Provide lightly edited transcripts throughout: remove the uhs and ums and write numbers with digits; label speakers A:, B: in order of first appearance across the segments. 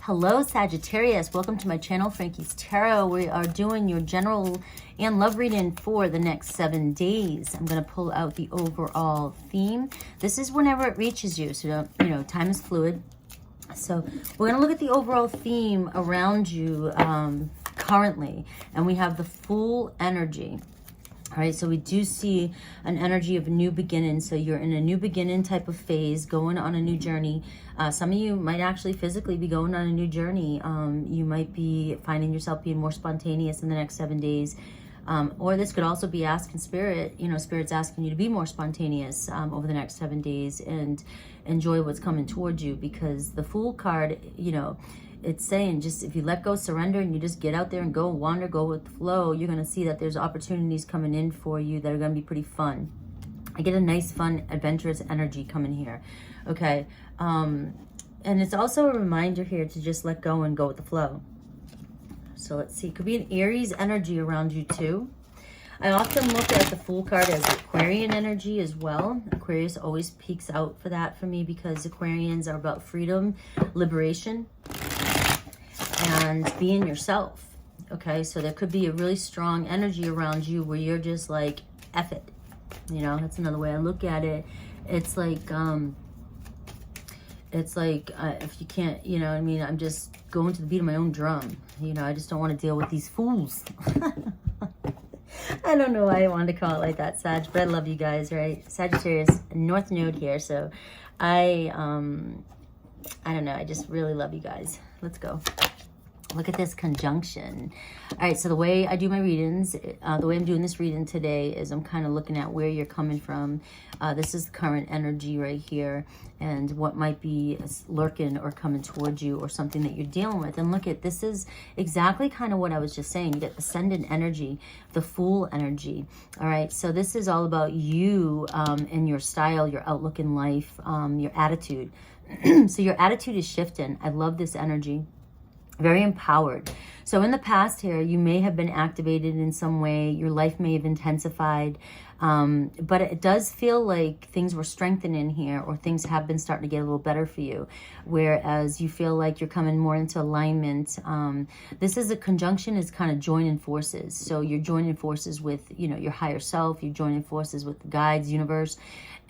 A: Hello, Sagittarius. Welcome to my channel, Frankie's Tarot. We are doing your general and love reading for the next 7 days. I'm going to pull out the overall theme. This is whenever it reaches you. So, time is fluid. So we're going to look at the overall theme around you currently. And we have the Fool energy. All right, so we do see an energy of a new beginning. So you're in a new beginning type of phase, going on a new journey. Some of you might actually physically be going on a new journey. You might be finding yourself being more spontaneous in the next 7 days. Or this could also be asking Spirit, Spirit's asking you to be more spontaneous over the next 7 days and enjoy what's coming towards you. Because the Fool card, it's saying just if you let go, surrender, and you just get out there and go wander, go with the flow, you're going to see that there's opportunities coming in for you that are going to be pretty fun. I get a nice, fun, adventurous energy coming here. Okay. And it's also a reminder here to just let go and go with the flow. So let's see. Could be an Aries energy around you too. I often look at the Fool card as Aquarian energy as well. Aquarius always peeks out for that for me because Aquarians are about freedom, liberation, and being yourself. Okay, so there could be a really strong energy around you where you're just like, F it. That's another way I look at it. It's like if you can't, I'm just going to the beat of my own drum. I just don't want to deal with these fools. I don't know why I wanted to call it like that, Sag, but I love you guys, right? Sagittarius, North Node here, so I don't know. I just really love you guys. Let's go. Look at this conjunction. All right, so the way I do my readings, the way I'm doing this reading today is I'm kind of looking at where you're coming from. This is the current energy right here and what might be lurking or coming towards you or something that you're dealing with. And look at, this is exactly kind of what I was just saying. You get ascendant energy, the Fool energy. All right, so this is all about you and your style, your outlook in life, your attitude. So your attitude is shifting. I love this energy. Very empowered. So in the past here, you may have been activated in some way. Your life may have intensified. But it does feel like things were strengthening here, or things have been starting to get a little better for you. Whereas you feel like you're coming more into alignment. This is a conjunction, is kind of joining forces. So you're joining forces with, your higher self. You're joining forces with the guides, universe.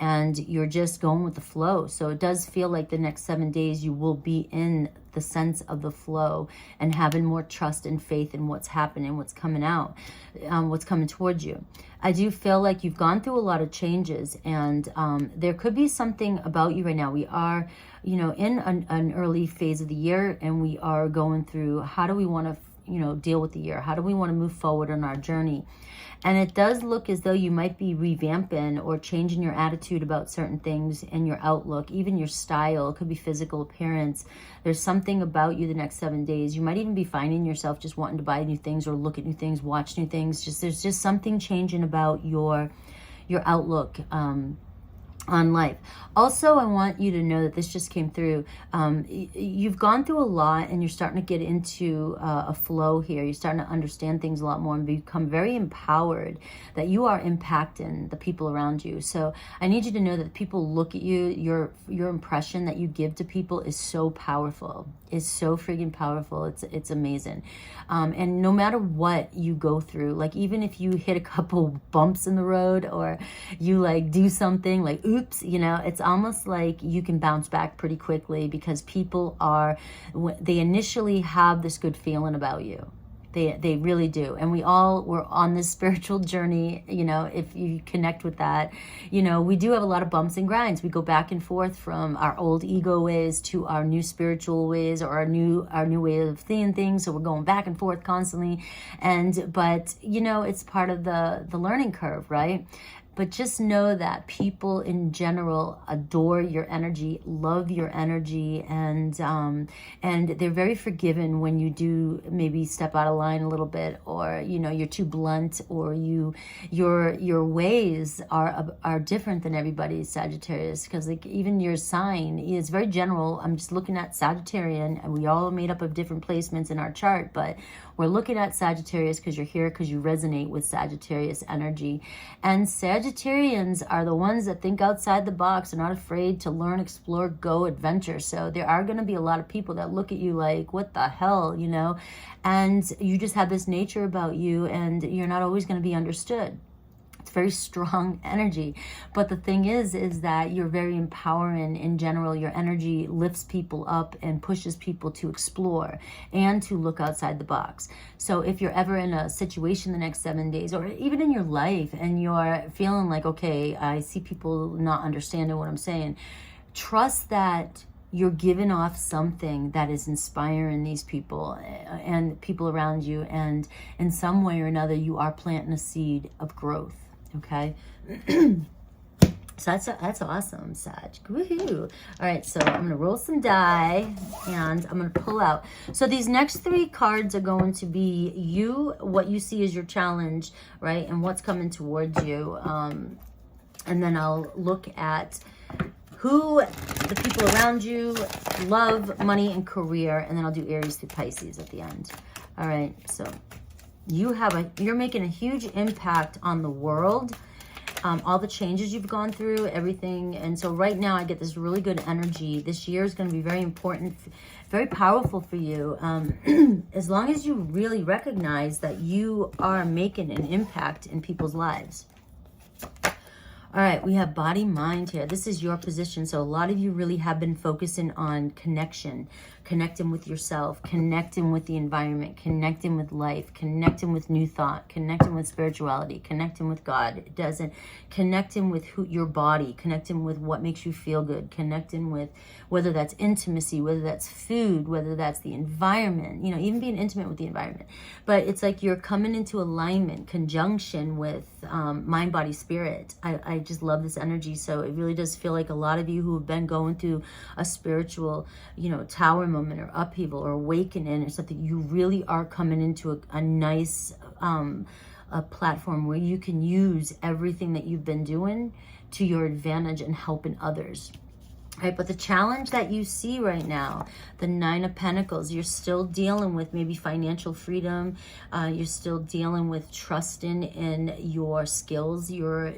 A: And you're just going with the flow. So it does feel like the next 7 days you will be in the sense of the flow and having more trust and faith in what's happening, what's coming out, what's coming towards you. I do feel like you've gone through a lot of changes, and there could be something about you right now. We are, in an early phase of the year, and we are going through, how do we want to, deal with the year? How do we want to move forward on our journey? And it does look as though you might be revamping or changing your attitude about certain things and your outlook, even your style. It could be physical appearance. There's something about you the next 7 days. You might even be finding yourself just wanting to buy new things or look at new things, watch new things. There's just something changing about your outlook on life. Also, I want you to know that this just came through. You've gone through a lot, and you're starting to get into a flow here. You're starting to understand things a lot more and become very empowered, that you are impacting the people around you. So I need you to know that people look at you, your impression that you give to people is so powerful. Is so freaking powerful. It's amazing. And no matter what you go through, like even if you hit a couple bumps in the road, or you do something like, oops, it's almost like you can bounce back pretty quickly, because people they initially have this good feeling about you. They really do. And we're on this spiritual journey, if you connect with that. We do have a lot of bumps and grinds. We go back and forth from our old ego ways to our new spiritual ways, or our new way of seeing things. So we're going back and forth constantly. But it's part of the learning curve, right? But just know that people in general adore your energy, love your energy, and they're very forgiving when you do maybe step out of line a little bit, or you're too blunt, or your ways are different than everybody's, Sagittarius, because even your sign is very general. I'm just looking at Sagittarian, and we all are made up of different placements in our chart, but we're looking at Sagittarius because you're here because you resonate with Sagittarius energy. And Sagittarians are the ones that think outside the box. They're not afraid to learn, explore, go, adventure. So there are going to be a lot of people that look at you like, what the hell, you know? And you just have this nature about you, and you're not always going to be understood. It's very strong energy. But the thing is that you're very empowering in general. Your energy lifts people up and pushes people to explore and to look outside the box. So if you're ever in a situation the next 7 days, or even in your life, and you're feeling like, okay, I see people not understanding what I'm saying, trust that you're giving off something that is inspiring these people and people around you. And in some way or another, you are planting a seed of growth. Okay. So that's awesome, Sag. Woohoo. All right, so I'm going to roll some die, and I'm going to pull out. So these next 3 cards are going to be you, what you see as your challenge, right, and what's coming towards you. And then I'll look at who the people around you, love, money, and career, and then I'll do Aries through Pisces at the end. All right, so you're making a huge impact on the world, all the changes you've gone through, everything. And so right now I get this really good energy. This year is going to be very important, very powerful for you. As long as you really recognize that you are making an impact in people's lives. All right, we have body, mind here. This is your position. So a lot of you really have been focusing on connection, connecting with yourself, connecting with the environment, connecting with life, connecting with new thought, connecting with spirituality, connecting with God. It doesn't, connecting with your body, connecting with what makes you feel good, connecting with whether that's intimacy, whether that's food, whether that's the environment, you know, even being intimate with the environment. But it's like you're coming into alignment, conjunction with mind, body, spirit. I just love this energy. So it really does feel like a lot of you who have been going through a spiritual, you know, tower moment or upheaval or awakening or something, you really are coming into a nice a platform where you can use everything that you've been doing to your advantage and helping others. Right, but the challenge that you see right now, the 9 of Pentacles, you're still dealing with maybe financial freedom. You're still dealing with trusting in your skills, your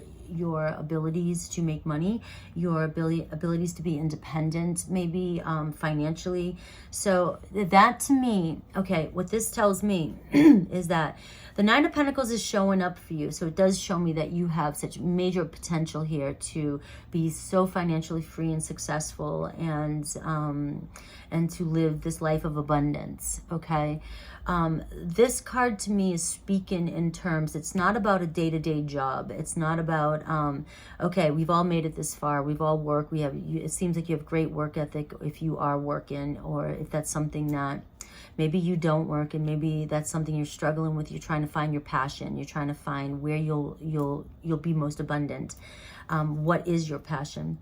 A: abilities to make money, your abilities to be independent, maybe financially. So that to me, okay, what this tells me is that the 9 of Pentacles is showing up for you. So it does show me that you have such major potential here to be so financially free and successful, and to live this life of abundance, okay? This card to me is speaking in terms, it's not about a day-to-day job. It's not about, okay, we've all made it this far. We've all worked. It seems like you have great work ethic if you are working, or if that's something that maybe you don't work, and maybe that's something you're struggling with. You're trying to find your passion. You're trying to find where you'll be most abundant. What is your passion?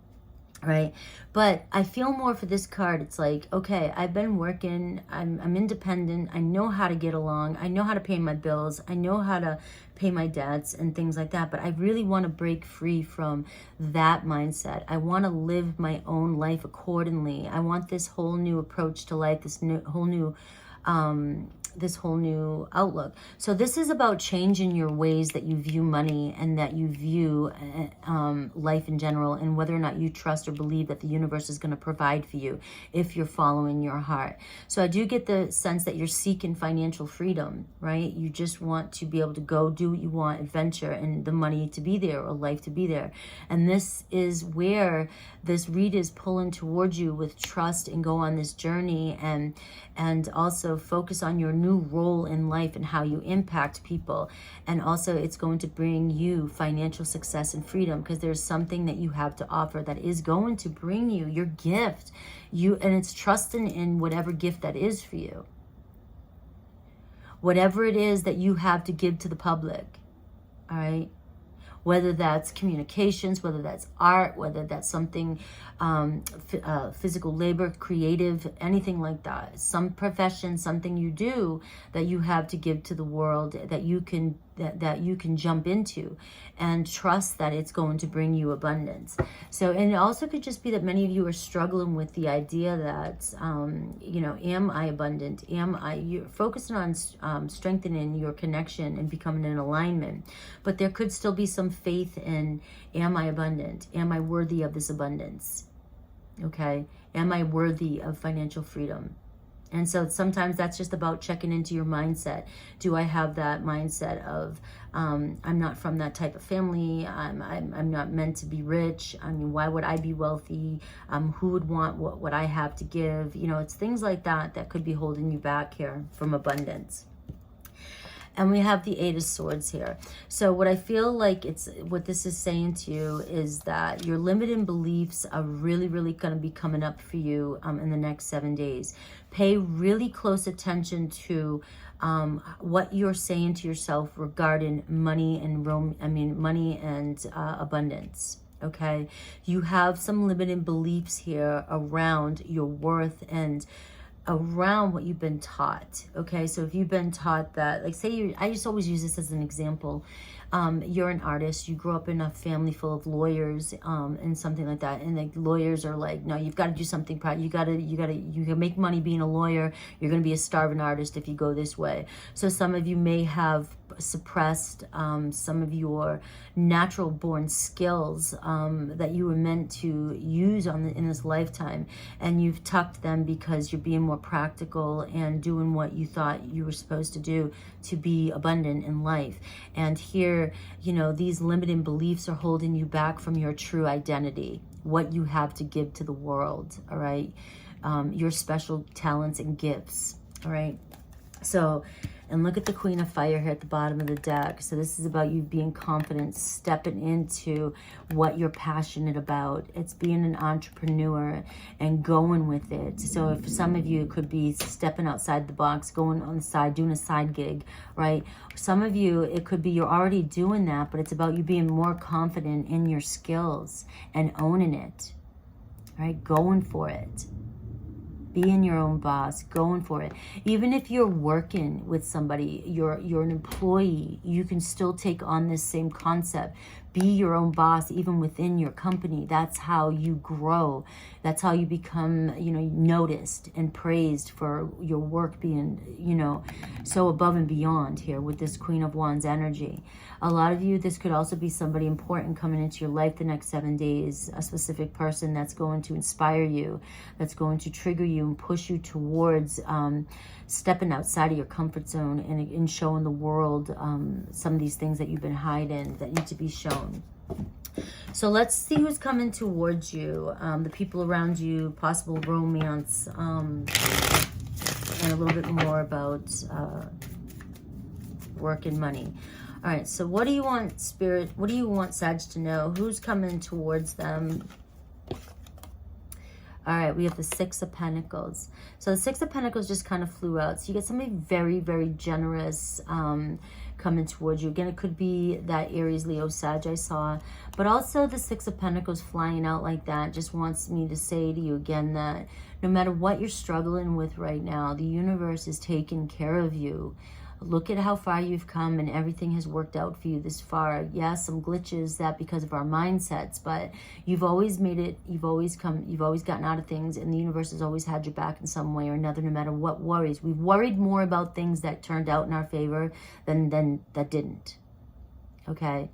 A: Right? But I feel more for this card. It's like, okay, I've been working. I'm independent. I know how to get along. I know how to pay my bills. I know how to pay my debts and things like that. But I really want to break free from that mindset. I want to live my own life accordingly. I want this whole new approach to life, this whole new outlook. So this is about changing your ways that you view money and that you view life in general, and whether or not you trust or believe that the universe is going to provide for you if you're following your heart. So I do get the sense that you're seeking financial freedom, right? You just want to be able to go do what you want, adventure, and the money to be there, or life to be there. And this is where this read is pulling towards you with trust, and go on this journey, and also focus on your new role in life and how you impact people. And also it's going to bring you financial success and freedom, because there's something that you have to offer that is going to bring you your gift. And it's trusting in whatever gift that is for you. Whatever it is that you have to give to the public, all right? Whether that's communications, whether that's art, whether that's something, physical labor, creative, anything like that. Some profession, something you do that you have to give to the world, that you can that you can jump into and trust that it's going to bring you abundance. So, and it also could just be that many of you are struggling with the idea that, you know, am I abundant? You're focusing on strengthening your connection and becoming in alignment. But there could still be some faith in, am I abundant? Am I worthy of this abundance? Okay. Am I worthy of financial freedom? And so sometimes that's just about checking into your mindset. Do I have that mindset of, I'm not from that type of family. I'm not meant to be rich. I mean, why would I be wealthy? Who would want what I have to give? You know, it's things like that that could be holding you back here from abundance. And we have the Eight of Swords here. So what I feel like what this is saying to you is that your limiting beliefs are really, really going to be coming up for you in the next 7 days. Pay really close attention to what you're saying to yourself regarding money and money and abundance. Okay, you have some limiting beliefs here around your worth and around what you've been taught. Okay, so if you've been taught that, like, say I just always use this as an example. You're an artist, you grew up in a family full of lawyers, and something like that, and the lawyers are like, no, you've got to do something proud. You can make money being a lawyer. You're going to be a starving artist if you go this way. So some of you may have suppressed some of your natural born skills that you were meant to use in this lifetime, and you've tucked them because you're being more practical and doing what you thought you were supposed to do to be abundant in life. And here, you know, these limiting beliefs are holding you back from your true identity, what you have to give to the world. All right, your special talents and gifts. All right. So, and look at the Queen of Fire here at the bottom of the deck. So this is about you being confident, stepping into what you're passionate about. It's being an entrepreneur and going with it. So if some of you, it could be stepping outside the box, going on the side, doing a side gig, right? Some of you, it could be you're already doing that, but it's about you being more confident in your skills and owning it, right? Going for it. Being your own boss, going for it. Even if you're working with somebody, you're an employee, you can still take on this same concept. Be your own boss even within your company. That's how you grow. That's how you become, you know, noticed and praised for your work being, you know, so above and beyond here with this Queen of Wands energy. A lot of you, this could also be somebody important coming into your life the next 7 days, a specific person that's going to inspire you, that's going to trigger you and push you towards stepping outside of your comfort zone and showing the world some of these things that you've been hiding that need to be shown. So let's see who's coming towards you, the people around you, possible romance, and a little bit more about work and money. All right, so what do you want, Spirit? What do you want Sag to know? Who's coming towards them? All right, we have the Six of Pentacles. So the Six of Pentacles just kind of flew out. So you get somebody very, very generous coming towards you. Again, it could be that Aries, Leo, Sag I saw. But also the Six of Pentacles flying out like that just wants me to say to you again that no matter what you're struggling with right now, the universe is taking care of you. Look at how far you've come and everything has worked out for you this far. Yes, some glitches that because of our mindsets, but you've always made it, you've always gotten out of things, and the universe has always had your back in some way or another, no matter what worries. We've worried more about things that turned out in our favor than that didn't. Okay?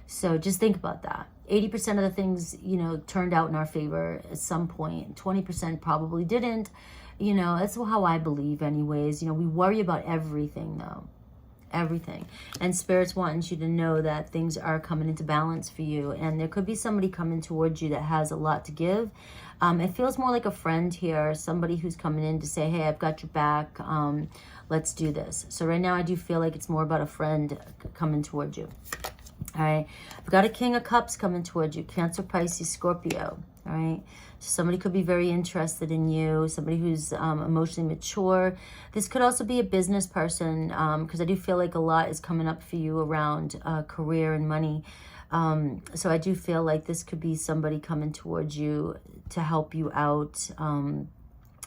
A: So just think about that. 80% of the things, you know, turned out in our favor at some point. 20% probably didn't. You know, that's how I believe anyways. You know, we worry about everything though. Everything. And Spirit's wanting you to know that things are coming into balance for you. And there could be somebody coming towards you that has a lot to give. It feels more like a friend here. Somebody who's coming in to say, hey, I've got your back. Let's do this. So right now I do feel like it's more about a friend coming towards you. All right. I've got a King of Cups coming towards you. Cancer, Pisces, Scorpio. All right. So somebody could be very interested in you. Somebody who's emotionally mature. This could also be a business person because I do feel like a lot is coming up for you around career and money. So I do feel like this could be somebody coming towards you to help you out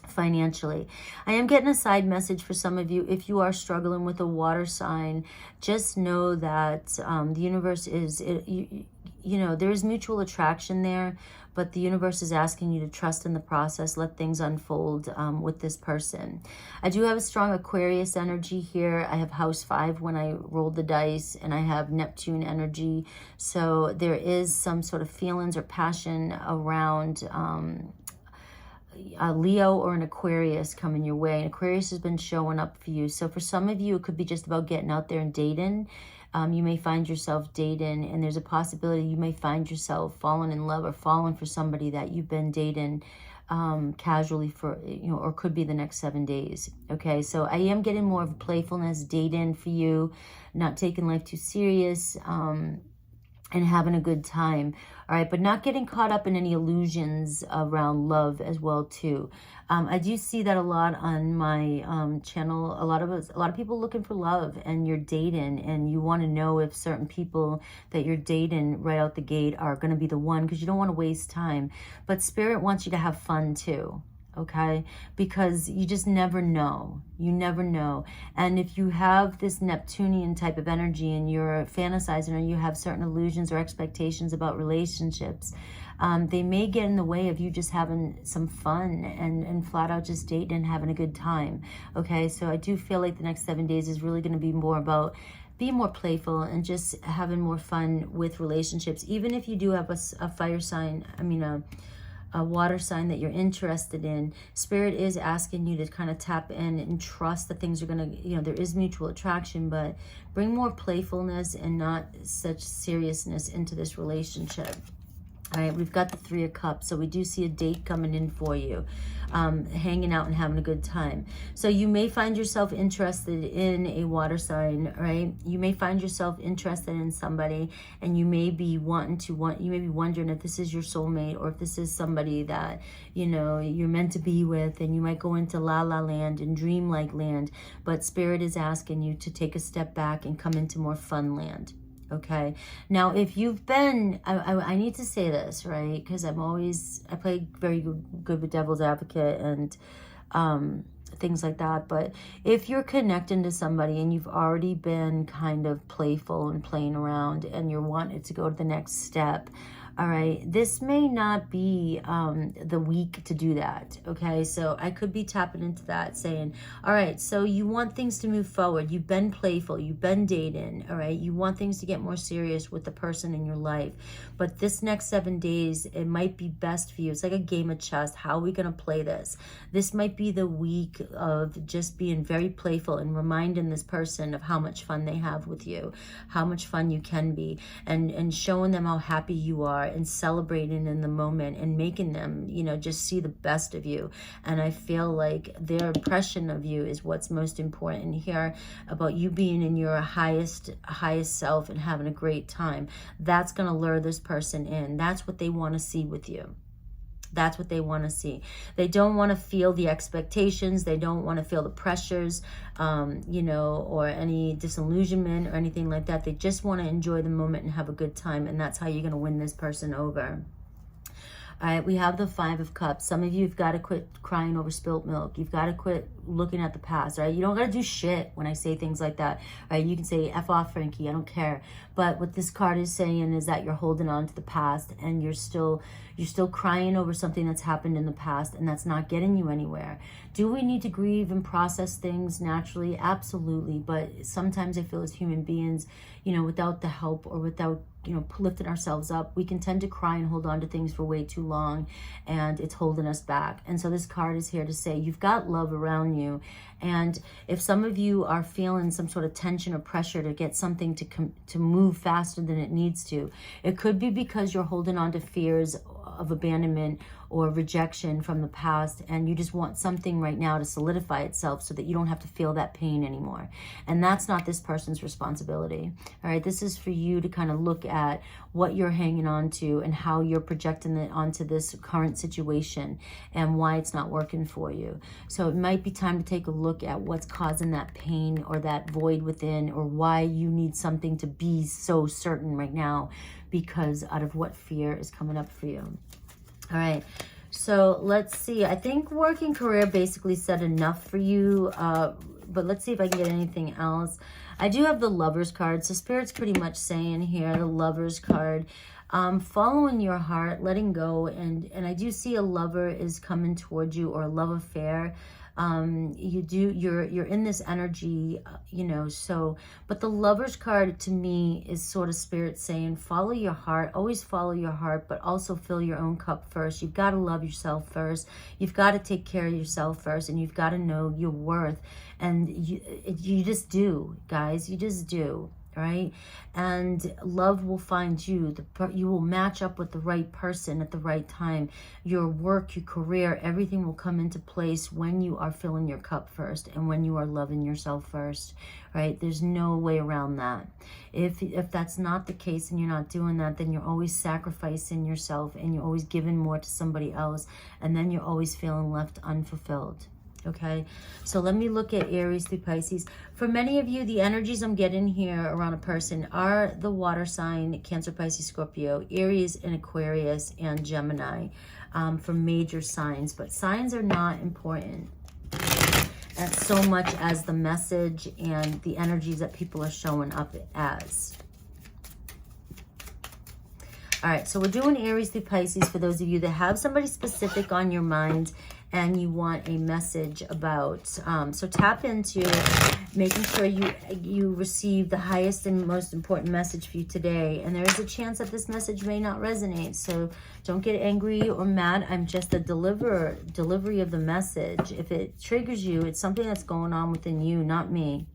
A: financially. I am getting a side message for some of you. If you are struggling with a water sign, just know that the universe is, you know, there is mutual attraction there, but the universe is asking you to trust in the process, let things unfold with this person. I do have a strong Aquarius energy here. I have house 5 when I rolled the dice, and I have Neptune energy. So there is some sort of feelings or passion around a Leo or an Aquarius coming your way. And Aquarius has been showing up for you. So for some of you, it could be just about getting out there and dating. You may find yourself dating, and there's a possibility you may find yourself falling in love or falling for somebody that you've been dating casually for, you know, or could be the next 7 days. Okay, so I am getting more of playfulness, dating for you, not taking life too serious, and having a good time. All right, but not getting caught up in any illusions around love as well too. I do see that a lot on my channel. A lot of people looking for love, and you're dating, and you want to know if certain people that you're dating right out the gate are going to be the one, because you don't want to waste time. But Spirit wants you to have fun too. Okay, because you just never know. You never know. And if you have this Neptunian type of energy and you're fantasizing, or you have certain illusions or expectations about relationships, they may get in the way of you just having some fun and flat out just dating and having a good time. Okay, so I do feel like the next 7 days is really going to be more about being more playful and just having more fun with relationships. Even if you do have a fire sign, a water sign that you're interested in, Spirit is asking you to kind of tap in and trust that things are going to, you know, there is mutual attraction, but bring more playfulness and not such seriousness into this relationship. All right, we've got the 3 of Cups, so we do see a date coming in for you, hanging out and having a good time. So you may find yourself interested in a water sign, right? You may find yourself interested in somebody, and you may be you may be wondering if this is your soulmate, or if this is somebody that, you know, you're meant to be with, and you might go into la la land and dream-like land, but Spirit is asking you to take a step back and come into more fun land. Okay, now if you've been, I need to say this, right? Because I play very good with devil's advocate and things like that. But if you're connecting to somebody and you've already been kind of playful and playing around, and you're wanting to go to the next step, all right, this may not be the week to do that. Okay, so I could be tapping into that, saying, all right, so you want things to move forward. You've been playful, you've been dating, all right, you want things to get more serious with the person in your life, but this next 7 days, it might be best for you. It's like a game of chess. How are we going to play this? This might be the week of just being very playful and reminding this person of how much fun they have with you, how much fun you can be, and showing them how happy you are, and celebrating in the moment, and making them, you know, just see the best of you. And I feel like their impression of you is what's most important here, about you being in your highest self and having a great time. That's going to lure this person in. That's what they want to see with you. That's what they want to see. They don't want to feel the expectations. They don't want to feel the pressures, you know, or any disillusionment or anything like that. They just want to enjoy the moment and have a good time. And that's how you're going to win this person over. All right, we have the 5 of Cups. Some of you have got to quit crying over spilt milk. You've got to quit looking at the past, right? You don't got to do shit when I say things like that, right? You can say, F off, Frankie, I don't care. But what this card is saying is that you're holding on to the past, and you're still crying over something that's happened in the past, and that's not getting you anywhere. Do we need to grieve and process things naturally? Absolutely. But sometimes I feel as human beings, you know, without the help, or without, you know, lifting ourselves up, we can tend to cry and hold on to things for way too long, and it's holding us back. And so this card is here to say you've got love around you. And if some of you are feeling some sort of tension or pressure to get something to move faster than it needs to, it could be because you're holding on to fears of abandonment or rejection from the past, and you just want something right now to solidify itself so that you don't have to feel that pain anymore. And that's not this person's responsibility. All right, this is for you to kind of look at what you're hanging on to and how you're projecting it onto this current situation and why it's not working for you. So it might be time to take a look at what's causing that pain or that void within, or why you need something to be so certain right now, because out of what fear is coming up for you. All right, So let's see. I think work and career basically said enough for you. But let's see if I can get anything else. I do have the Lovers card. So Spirit's pretty much saying here, the Lovers card. Following your heart, letting go. And I do see a lover is coming towards you, or a love affair. You're in this energy, you know, so, but the Lovers card to me is sort of Spirit saying, follow your heart, always follow your heart, but also fill your own cup first. You've got to love yourself first. You've got to take care of yourself first, and you've got to know your worth. And you just do, guys, you just do. Right? And love will find you. You will match up with the right person at the right time. Your work, your career, everything will come into place when you are filling your cup first and when you are loving yourself first, right? There's no way around that. If that's not the case and you're not doing that, then you're always sacrificing yourself and you're always giving more to somebody else, and then you're always feeling left unfulfilled. Okay, so let me look at Aries through Pisces. For many of you, the energies I'm getting here around a person are the water sign, Cancer, Pisces, Scorpio, Aries and Aquarius, and Gemini, for major signs. But signs are not important so much as the message and the energies that people are showing up as. All right, so we're doing Aries through Pisces for those of you that have somebody specific on your mind and you want a message about. So tap into making sure you receive the highest and most important message for you today. And there is a chance that this message may not resonate. So don't get angry or mad. I'm just the delivery of the message. If it triggers you, it's something that's going on within you, not me.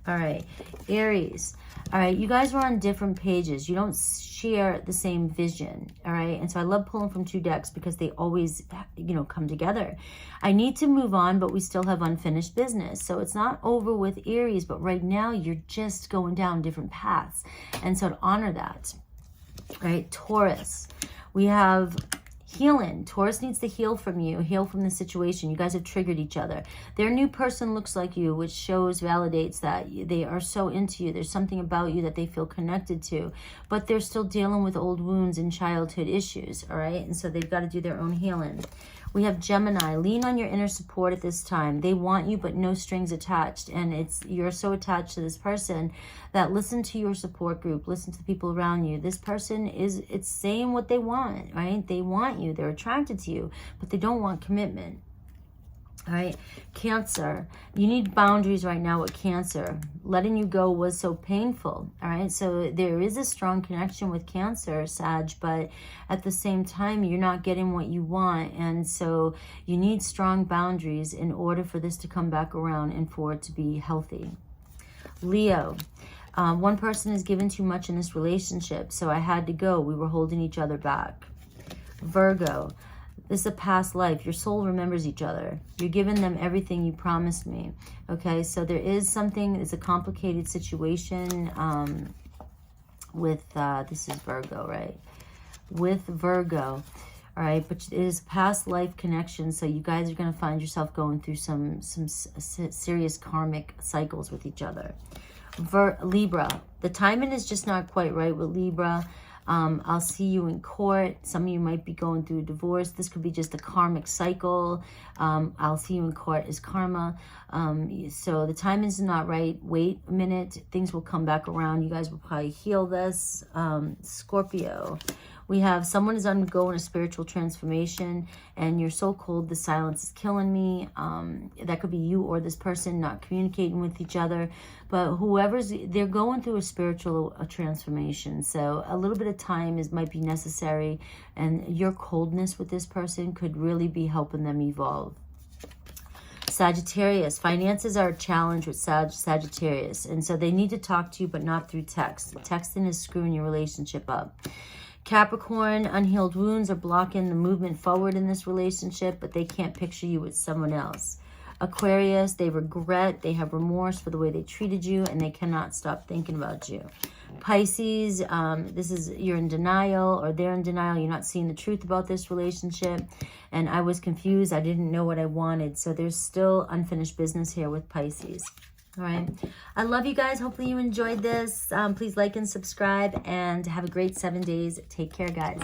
A: All right, Aries. All right, you guys are on different pages. You don't share the same vision, all right? And so I love pulling from two decks because they always, you know, come together. I need to move on, but we still have unfinished business. So it's not over with Aries, but right now you're just going down different paths. And so to honor that, all right? Taurus, we have healing. Taurus needs to heal from you, heal from the situation. You guys have triggered each other. Their new person looks like you, which validates that they are so into you. There's something about you that they feel connected to, but they're still dealing with old wounds and childhood issues, all right? And so they've got to do their own healing. We have Gemini. Lean on your inner support at this time. They want you, but no strings attached. And you're so attached to this person that listen to your support group. Listen to the people around you. This person it's saying what they want, right? They want you. They're attracted to you, but they don't want commitment. All right, Cancer, you need boundaries right now with Cancer. Letting you go was so painful, all right? So there is a strong connection with Cancer, Sag, but at the same time, you're not getting what you want. And so you need strong boundaries in order for this to come back around and for it to be healthy. Leo, one person is given too much in this relationship, so I had to go. We were holding each other back. Virgo, this is a past life. Your soul remembers each other. You're giving them everything you promised me. Okay, so there is something, it's a complicated situation with, this is Virgo, right? With Virgo, all right? But it is past life connection, so you guys are going to find yourself going through some serious karmic cycles with each other. Libra, the timing is just not quite right with Libra. I'll see you in court. Some of you might be going through a divorce. This could be just a karmic cycle. I'll see you in court is karma. So the time is not right. Wait a minute. Things will come back around. You guys will probably heal this. Scorpio, we have someone is undergoing a spiritual transformation and you're so cold, the silence is killing me. That could be you or this person not communicating with each other. But they're going through a spiritual transformation. So a little bit of time might be necessary. And your coldness with this person could really be helping them evolve. Sagittarius, finances are a challenge with Sagittarius. And so they need to talk to you, but not through text. Texting is screwing your relationship up. Capricorn, unhealed wounds are blocking the movement forward in this relationship, but they can't picture you with someone else. Aquarius, they regret, they have remorse for the way they treated you, and they cannot stop thinking about you. Pisces, you're in denial, or they're in denial. You're not seeing the truth about this relationship. And I was confused. I didn't know what I wanted. So there's still unfinished business here with Pisces. All right. I love you guys. Hopefully you enjoyed this. Please like and subscribe and have a great 7 days. Take care, guys.